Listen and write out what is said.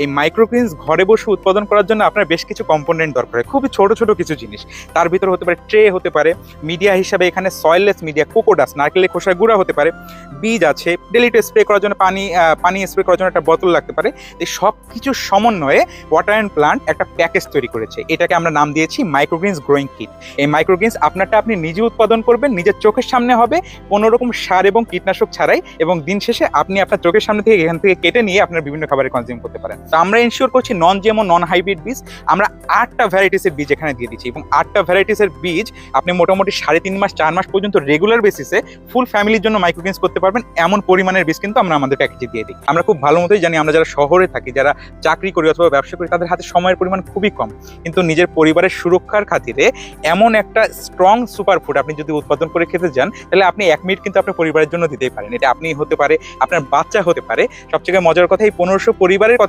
এই মাইক্রোগ্রিনস ঘরে বসে উৎপাদন করার জন্য আপনার বেশ কিছু কম্পোনেন্ট দরকার হয়, খুবই ছোট ছোট কিছু জিনিস। তার ভিতরে হতে পারে ট্রে, হতে পারে মিডিয়া হিসাবে এখানে সয়েললেস মিডিয়া, কোকোডাস, নারকেলের খোসার গুঁড়া হতে পারে, বীজ আছে, ডেলিটে স্প্রে করার জন্য পানি স্প্রে করার জন্য একটা বোতল লাগতে পারে। এই সব কিছুর সমন্বয়ে ওয়াটার অ্যান্ড প্লান্ট একটা প্যাকেজ তৈরি করেছে, এটাকে আমরা নাম দিয়েছি মাইক্রোগ্রিনস গ্রোয়িং কিট। এই মাইক্রোগ্রিনস আপনারটা আপনি নিজে উৎপাদন করবেন, নিজের চোখের সামনে হবে, কোনো রকম সার এবং কীটনাশক ছাড়াই, এবং দিন শেষে আপনি আপনার চোখের সামনে থেকে এখান থেকে কেটে নিয়ে আপনার বিভিন্ন খাবারে কনজিউম করতে পারেন। তো আমরা ইনশিওর করছি নন জিএমও, নন হাইব্রিড বীজ। আমরা 8টা ভ্যারাইটিসের বীজ এখানে দিয়ে দিচ্ছি, এবং 8টা ভ্যারাইটিসের বীজ আপনি মোটামুটি 3.5 মাস 4 মাস পর্যন্ত রেগুলার বেসিসে ফুল ফ্যামিলির জন্য মাইক্রোগ্রিনস করতে পারবেন, এমন পরিমাণের বীজ কিন্তু আমরা আমাদের প্যাকেজে দিয়ে দিই। আমরা খুব ভালো মতোই জানি, আমরা যারা শহরে থাকি, যারা চাকরি করি অথবা ব্যবসা করি, তাদের হাতে সময়ের পরিমাণ খুবই কম, কিন্তু নিজের পরিবারের সুরক্ষার খাতিরে এমন একটা স্ট্রং সুপার ফুড আপনি যদি উৎপাদন করে খেতে যান, তাহলে আপনি 1 মিনিট কিন্তু আপনার পরিবারের জন্য দিতেই পারেন। এটা আপনি হতে পারে, আপনার বাচ্চা হতে পারে। সবচেয়ে মজার কথা, এই 1500 পরিবারের কথা